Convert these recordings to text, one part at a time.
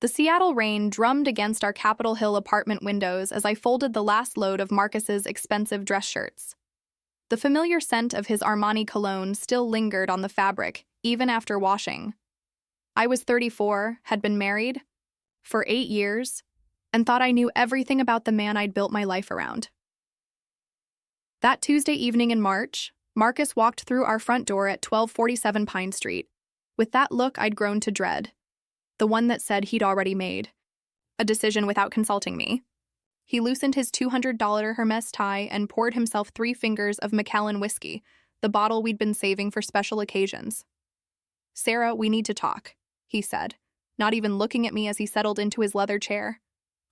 The Seattle rain drummed against our Capitol Hill apartment windows as I folded the last load of Marcus's expensive dress shirts. The familiar scent of his Armani cologne still lingered on the fabric, even after washing. I was 34, had been married for 8 years, and thought I knew everything about the man I'd built my life around. That Tuesday evening in March, Marcus walked through our front door at 1247 Pine Street, with that look I'd grown to dread, the one that said he'd already made a decision without consulting me. He loosened his $200 Hermes tie and poured himself 3 fingers of Macallan whiskey, the bottle we'd been saving for special occasions. "Sarah, we need to talk," he said, not even looking at me as he settled into his leather chair.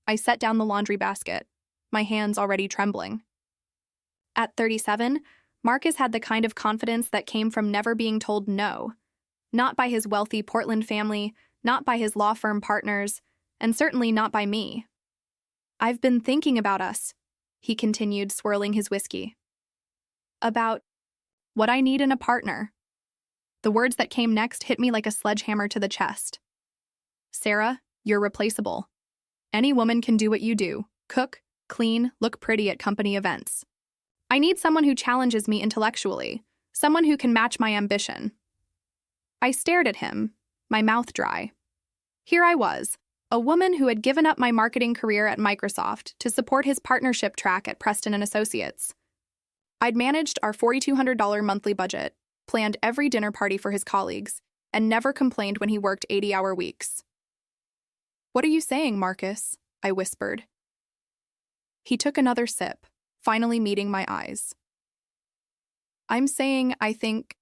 I set down the laundry basket, my hands already trembling. At 37, Marcus had the kind of confidence that came from never being told no. Not by his wealthy Portland family, not by his law firm partners, and certainly not by me. "I've been thinking about us," he continued, swirling his whiskey. "About what I need in a partner." The words that came next hit me like a sledgehammer to the chest. "Sarah, you're replaceable. Any woman can do what you do: cook, clean, look pretty at company events. I need someone who challenges me intellectually, someone who can match my ambition." I stared at him, my mouth dry. Here I was, a woman who had given up my marketing career at Microsoft to support his partnership track at Preston & Associates. I'd managed our $4,200 monthly budget, planned every dinner party for his colleagues, and never complained when he worked 80-hour weeks. "What are you saying, Marcus?" I whispered. He took another sip, finally meeting my eyes. "I'm saying I think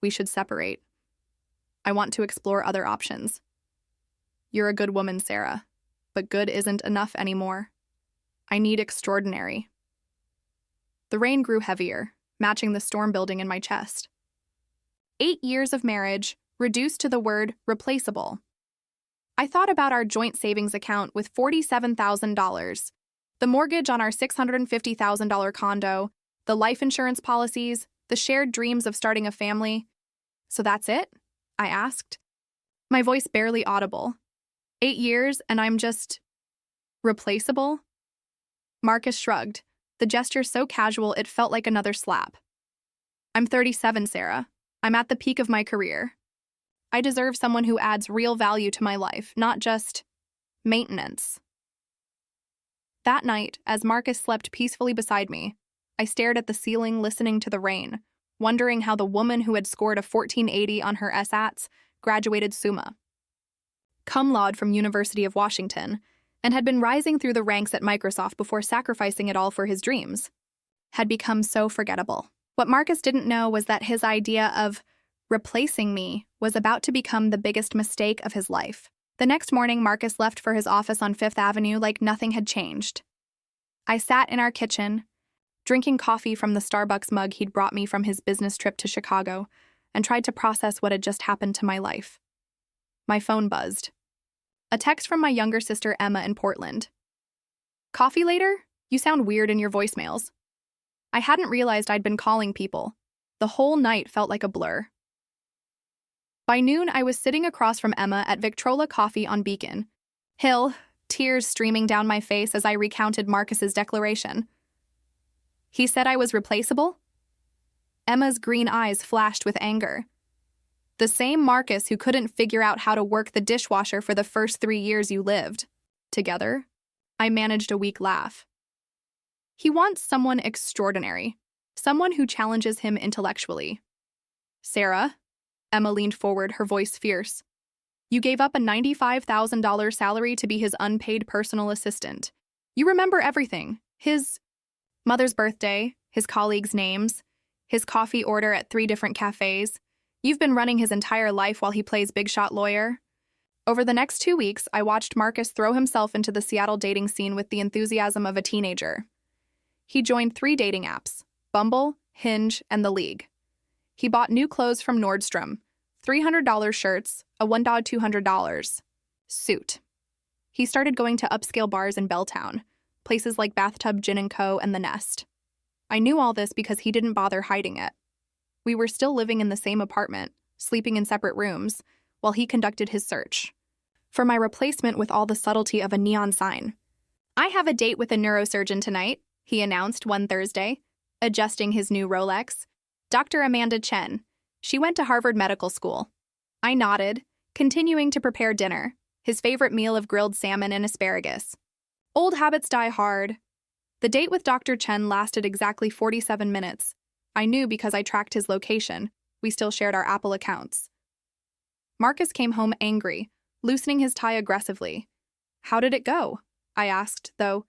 we should separate. I want to explore other options. You're a good woman, Sarah, but good isn't enough anymore. I need extraordinary." The rain grew heavier, matching the storm building in my chest. 8 years of marriage, reduced to the word replaceable. I thought about our joint savings account with $47,000, the mortgage on our $650,000 condo, the life insurance policies, the shared dreams of starting a family. "So that's it?" I asked, my voice barely audible. 8 years and I'm just replaceable? Marcus shrugged, the gesture so casual it felt like another slap. "I'm 37, Sarah. I'm at the peak of my career. I deserve someone who adds real value to my life, not just maintenance." That night, as Marcus slept peacefully beside me, I stared at the ceiling, listening to the rain, wondering how the woman who had scored a 1480 on her SATs graduated summa cum laude from University of Washington and had been rising through the ranks at Microsoft before sacrificing it all for his dreams, had become so forgettable. What Marcus didn't know was that his idea of replacing me was about to become the biggest mistake of his life. The next morning, Marcus left for his office on Fifth Avenue like nothing had changed. I sat in our kitchen, drinking coffee from the Starbucks mug he'd brought me from his business trip to Chicago, and tried to process what had just happened to my life. My phone buzzed. A text from my younger sister Emma in Portland. "Coffee later? You sound weird in your voicemails." I hadn't realized I'd been calling people. The whole night felt like a blur. By noon, I was sitting across from Emma at Victrola Coffee on Beacon Hill, tears streaming down my face as I recounted Marcus's declaration. "He said I was replaceable?" Emma's green eyes flashed with anger. "The same Marcus who couldn't figure out how to work the dishwasher for the first 3 years you lived together?" I managed a weak laugh. "He wants someone extraordinary, someone who challenges him intellectually." "Sarah," Emma leaned forward, her voice fierce, "you gave up a $95,000 salary to be his unpaid personal assistant. You remember everything: his mother's birthday, his colleagues' names, his coffee order at 3 different cafes. You've been running his entire life while he plays big shot lawyer." Over the next 2 weeks, I watched Marcus throw himself into the Seattle dating scene with the enthusiasm of a teenager. He joined 3 dating apps: Bumble, Hinge, and The League. He bought new clothes from Nordstrom, $300 shirts, a $1,200 suit. He started going to upscale bars in Belltown, places like Bathtub Gin & Co. and The Nest. I knew all this because he didn't bother hiding it. We were still living in the same apartment, sleeping in separate rooms, while he conducted his search for my replacement with all the subtlety of a neon sign. "I have a date with a neurosurgeon tonight," he announced one Thursday, adjusting his new Rolex. "Dr. Amanda Chen. She went to Harvard Medical School." I nodded, continuing to prepare dinner, his favorite meal of grilled salmon and asparagus. Old habits die hard. The date with Dr. Chen lasted exactly 47 minutes. I knew because I tracked his location. We still shared our Apple accounts. Marcus came home angry, loosening his tie aggressively. "How did it go?" I asked, though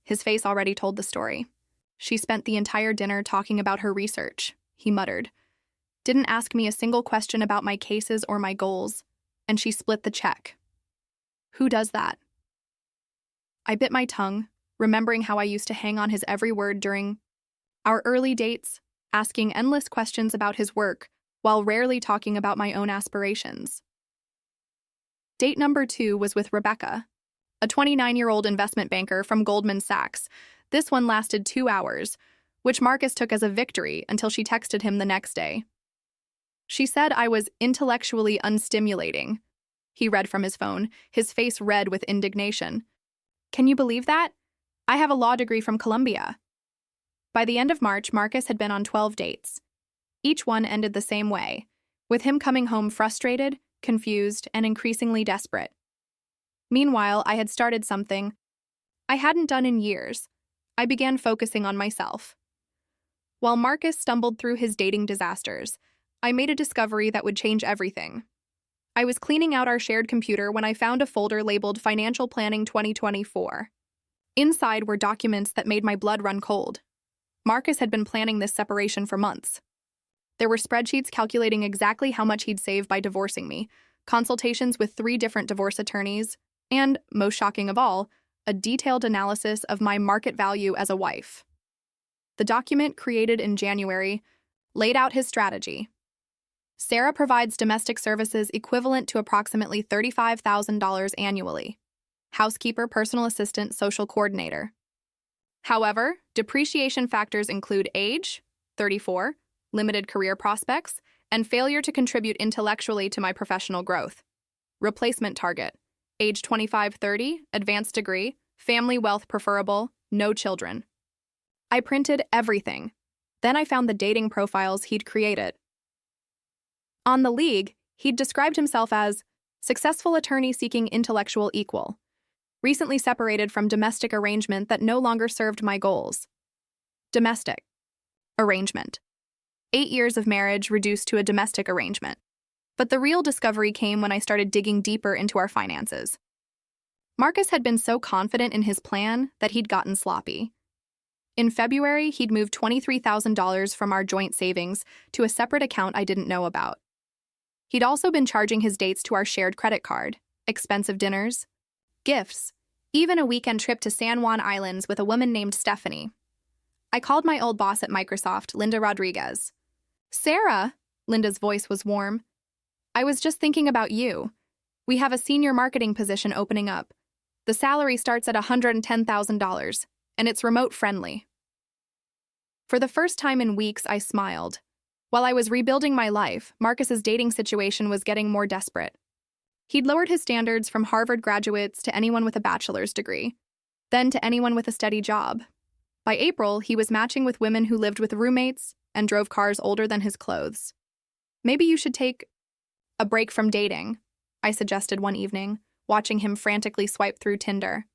his face already told the story. "She spent the entire dinner talking about her research," he muttered. "Didn't ask me a single question about my cases or my goals, and she split the check." Who does that? I bit my tongue, remembering how I used to hang on his every word during our early dates, asking endless questions about his work while rarely talking about my own aspirations. Date number 2 was with Rebecca, a 29-year-old investment banker from Goldman Sachs. This one lasted 2 hours, which Marcus took as a victory until she texted him the next day. She said I was intellectually unstimulating. He read from his phone, his face red with indignation. "Can you believe that? I have a law degree from Columbia." By the end of March, Marcus had been on 12 dates. Each one ended the same way, with him coming home frustrated, confused, and increasingly desperate. Meanwhile, I had started something I hadn't done in years. I began focusing on myself. While Marcus stumbled through his dating disasters, I made a discovery that would change everything. I was cleaning out our shared computer when I found a folder labeled Financial Planning 2024. Inside were documents that made my blood run cold. Marcus had been planning this separation for months. There were spreadsheets calculating exactly how much he'd save by divorcing me, consultations with 3 different divorce attorneys, and, most shocking of all, a detailed analysis of my market value as a wife. The document, created in January, laid out his strategy. Sarah provides domestic services equivalent to approximately $35,000 annually. Housekeeper, personal assistant, social coordinator. However, depreciation factors include age, 34, limited career prospects, and failure to contribute intellectually to my professional growth. Replacement target: age 25-30, advanced degree, family wealth preferable, no children. I printed everything. Then I found the dating profiles he'd created. On The League, he'd described himself as successful attorney seeking intellectual equal, recently separated from domestic arrangement that no longer served my goals. Domestic arrangement. 8 years of marriage reduced to a domestic arrangement. But the real discovery came when I started digging deeper into our finances. Marcus had been so confident in his plan that he'd gotten sloppy. In February, he'd moved $23,000 from our joint savings to a separate account I didn't know about. He'd also been charging his dates to our shared credit card, expensive dinners, gifts, even a weekend trip to San Juan Islands with a woman named Stephanie. I called my old boss at Microsoft, Linda Rodriguez. "Sarah," Linda's voice was warm, "I was just thinking about you. We have a senior marketing position opening up. The salary starts at $110,000, and it's remote-friendly." For the first time in weeks, I smiled. While I was rebuilding my life, Marcus's dating situation was getting more desperate. He'd lowered his standards from Harvard graduates to anyone with a bachelor's degree, then to anyone with a steady job. By April, he was matching with women who lived with roommates and drove cars older than his clothes. "Maybe you should take a break from dating," I suggested one evening, watching him frantically swipe through Tinder.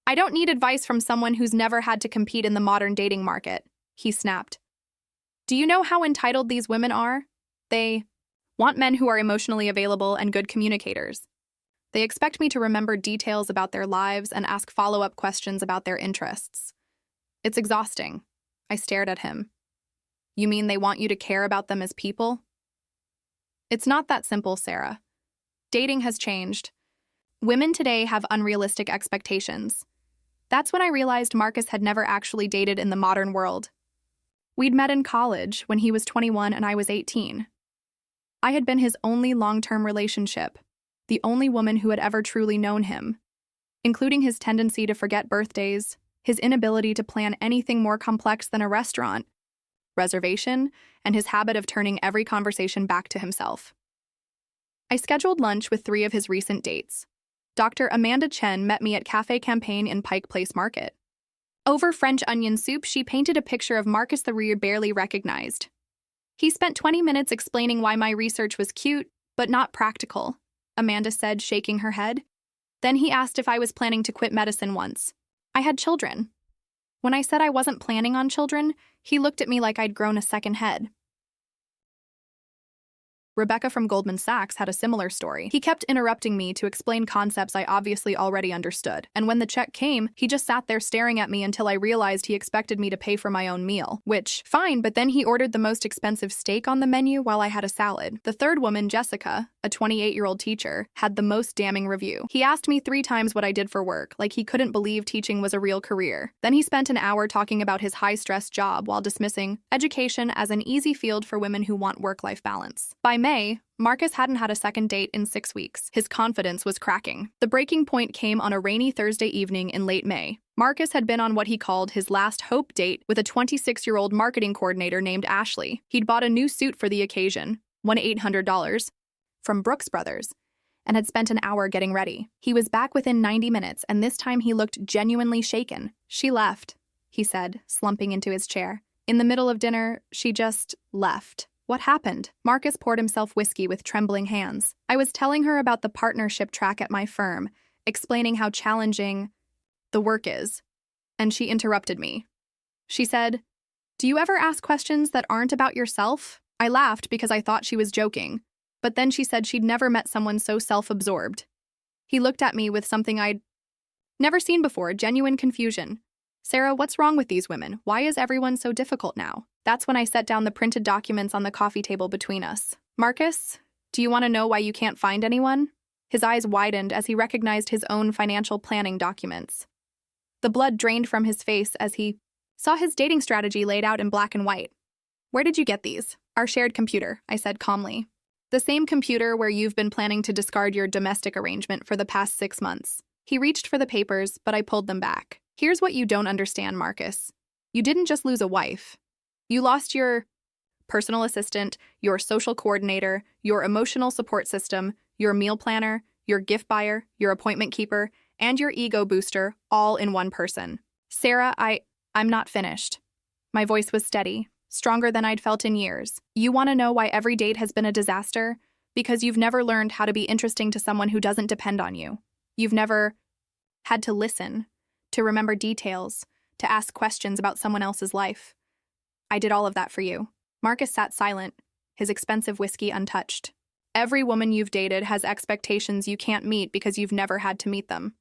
"I don't need advice from someone who's never had to compete in the modern dating market," he snapped. "Do you know how entitled these women are? They want men who are emotionally available and good communicators. They expect me to remember details about their lives and ask follow-up questions about their interests. It's exhausting." I stared at him. "You mean they want you to care about them as people?" "It's not that simple, Sarah. Dating has changed. Women today have unrealistic expectations." That's when I realized Marcus had never actually dated in the modern world. We'd met in college when he was 21 and I was 18. I had been his only long-term relationship, the only woman who had ever truly known him, including his tendency to forget birthdays, his inability to plan anything more complex than a restaurant reservation, and his habit of turning every conversation back to himself. I scheduled lunch with 3 of his recent dates. Dr. Amanda Chen met me at Café Campaign in Pike Place Market. Over French onion soup, she painted a picture of Marcus the Rear barely recognized. He spent 20 minutes explaining why my research was cute, but not practical, Amanda said, shaking her head. Then he asked if I was planning to quit medicine once. I had children. When I said I wasn't planning on children, he looked at me like I'd grown a second head. Rebecca from Goldman Sachs had a similar story. He kept interrupting me to explain concepts I obviously already understood, and when the check came, he just sat there staring at me until I realized he expected me to pay for my own meal, which, fine, but then he ordered the most expensive steak on the menu while I had a salad. The third woman, Jessica, a 28-year-old teacher, had the most damning review. He asked me 3 times what I did for work, like he couldn't believe teaching was a real career. Then he spent an hour talking about his high-stress job while dismissing education as an easy field for women who want work-life balance. By May, Marcus hadn't had a second date in 6 weeks. His confidence was cracking. The breaking point came on a rainy Thursday evening in late May. Marcus had been on what he called his last hope date with a 26-year-old marketing coordinator named Ashley. He'd bought a new suit for the occasion, $1,800, from Brooks Brothers, and had spent an hour getting ready. He was back within 90 minutes, and this time he looked genuinely shaken. "She left," he said, slumping into his chair. "In the middle of dinner, she just left." "What happened?" Marcus poured himself whiskey with trembling hands. "I was telling her about the partnership track at my firm, explaining how challenging the work is, and she interrupted me. She said, 'Do you ever ask questions that aren't about yourself?' I laughed because I thought she was joking, but then she said she'd never met someone so self-absorbed. He looked at me with something I'd never seen before, genuine confusion. 'Sarah, what's wrong with these women? Why is everyone so difficult now?' That's when I set down the printed documents on the coffee table between us. 'Marcus, do you want to know why you can't find anyone?' His eyes widened as he recognized his own financial planning documents. The blood drained from his face as he saw his dating strategy laid out in black and white. 'Where did you get these?' 'Our shared computer,' I said calmly. 'The same computer where you've been planning to discard your domestic arrangement for the past 6 months. He reached for the papers, but I pulled them back. 'Here's what you don't understand, Marcus. You didn't just lose a wife. You lost your personal assistant, your social coordinator, your emotional support system, your meal planner, your gift buyer, your appointment keeper, and your ego booster, all in one person. Sarah, I'm not finished.' My voice was steady, stronger than I'd felt in years. 'You want to know why every date has been a disaster? Because you've never learned how to be interesting to someone who doesn't depend on you. You've never had to listen, to remember details, to ask questions about someone else's life. I did all of that for you.' Marcus sat silent, his expensive whiskey untouched. 'Every woman you've dated has expectations you can't meet because you've never had to meet them.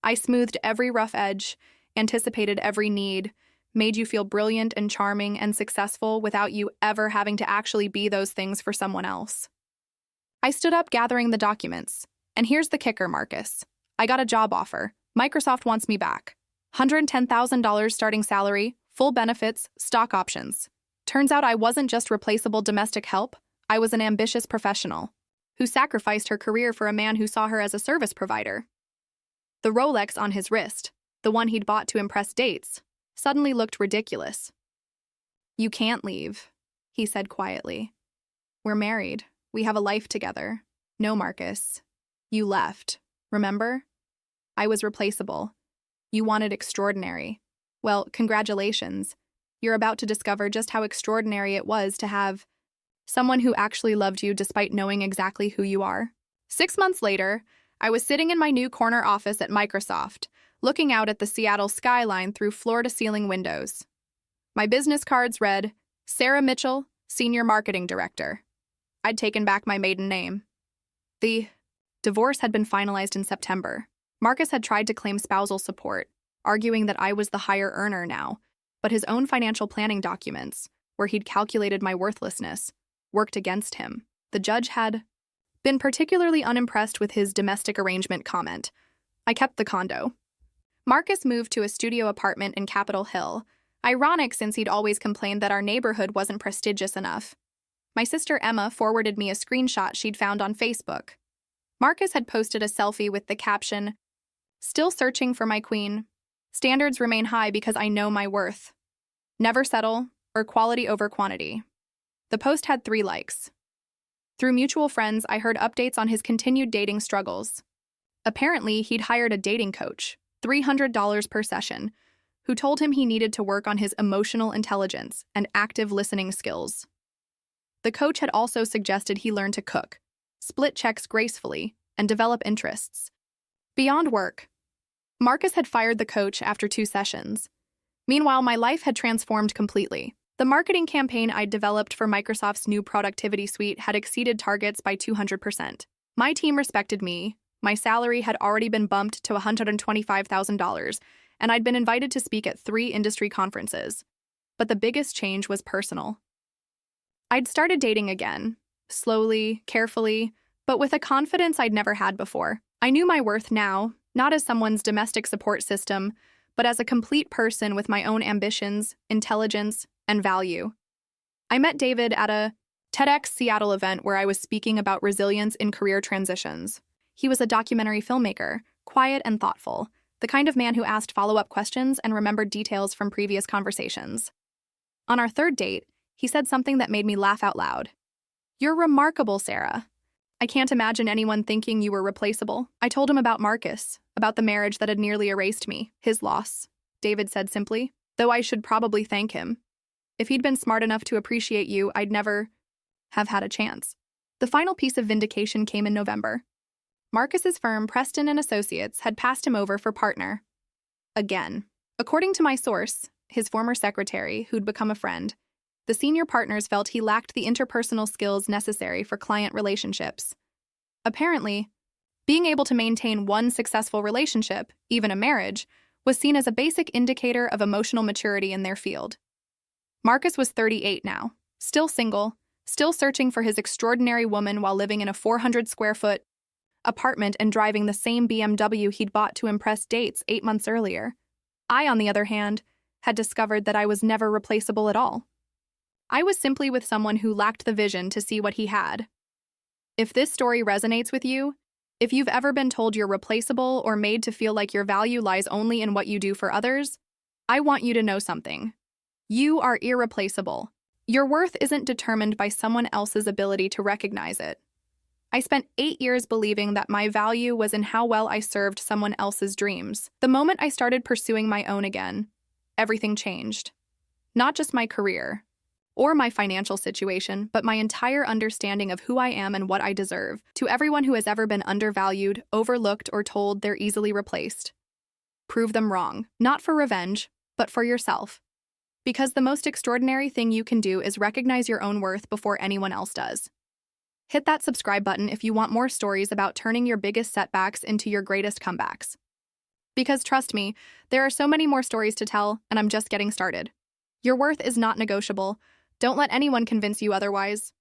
I smoothed every rough edge, anticipated every need, made you feel brilliant and charming and successful without you ever having to actually be those things for someone else.' I stood up, gathering the documents. And here's the kicker, Marcus. I got a job offer. Microsoft wants me back. $110,000 starting salary, full benefits, stock options. Turns out I wasn't just replaceable domestic help. I was an ambitious professional who sacrificed her career for a man who saw her as a service provider. The Rolex on his wrist, the one he'd bought to impress dates, suddenly looked ridiculous. 'You can't leave,' he said quietly. 'We're married. We have a life together.' 'No, Marcus. You left. Remember? I was replaceable. You wanted extraordinary. Well, congratulations. You're about to discover just how extraordinary it was to have someone who actually loved you despite knowing exactly who you are.' 6 months later, I was sitting in my new corner office at Microsoft, looking out at the Seattle skyline through floor-to-ceiling windows. My business cards read, Sarah Mitchell, Senior Marketing Director. I'd taken back my maiden name. The divorce had been finalized in September. Marcus had tried to claim spousal support, arguing that I was the higher earner now, but his own financial planning documents, where he'd calculated my worthlessness, worked against him. The judge had been particularly unimpressed with his domestic arrangement comment. I kept the condo. Marcus moved to a studio apartment in Capitol Hill, ironic since he'd always complained that our neighborhood wasn't prestigious enough. My sister Emma forwarded me a screenshot she'd found on Facebook. Marcus had posted a selfie with the caption, "Still searching for my queen. Standards remain high because I know my worth. Never settle, or quality over quantity." The post had 3 likes. Through mutual friends, I heard updates on his continued dating struggles. Apparently, he'd hired a dating coach, $300 per session, who told him he needed to work on his emotional intelligence and active listening skills. The coach had also suggested he learn to cook, split checks gracefully, and develop interests. Beyond work, Marcus had fired the coach after 2 sessions. Meanwhile, my life had transformed completely. The marketing campaign I'd developed for Microsoft's new productivity suite had exceeded targets by 200%. My team respected me, my salary had already been bumped to $125,000, and I'd been invited to speak at 3 industry conferences. But the biggest change was personal. I'd started dating again, slowly, carefully, but with a confidence I'd never had before. I knew my worth now, not as someone's domestic support system, but as a complete person with my own ambitions, intelligence, and value. I met David at a TEDx Seattle event where I was speaking about resilience in career transitions. He was a documentary filmmaker, quiet and thoughtful, the kind of man who asked follow-up questions and remembered details from previous conversations. On our 3rd date, he said something that made me laugh out loud. "You're remarkable, Sarah. I can't imagine anyone thinking you were replaceable." I told him about Marcus, about the marriage that had nearly erased me, his loss. David said simply, "Though I should probably thank him. If he'd been smart enough to appreciate you, I'd never have had a chance." The final piece of vindication came in November. Marcus's firm, Preston & Associates, had passed him over for partner. Again. According to my source, his former secretary, who'd become a friend, the senior partners felt he lacked the interpersonal skills necessary for client relationships. Apparently, being able to maintain one successful relationship, even a marriage, was seen as a basic indicator of emotional maturity in their field. Marcus was 38 now, still single, still searching for his extraordinary woman while living in a 400-square-foot apartment and driving the same BMW he'd bought to impress dates 8 months earlier. I, on the other hand, had discovered that I was never replaceable at all. I was simply with someone who lacked the vision to see what he had. If this story resonates with you, if you've ever been told you're replaceable or made to feel like your value lies only in what you do for others, I want you to know something. You are irreplaceable. Your worth isn't determined by someone else's ability to recognize it. I spent 8 years believing that my value was in how well I served someone else's dreams. The moment I started pursuing my own again, everything changed. Not just my career or my financial situation, but my entire understanding of who I am and what I deserve. To everyone who has ever been undervalued, overlooked, or told they're easily replaced, prove them wrong, not for revenge, but for yourself. Because the most extraordinary thing you can do is recognize your own worth before anyone else does. Hit that subscribe button if you want more stories about turning your biggest setbacks into your greatest comebacks. Because trust me, there are so many more stories to tell, and I'm just getting started. Your worth is not negotiable. Don't let anyone convince you otherwise.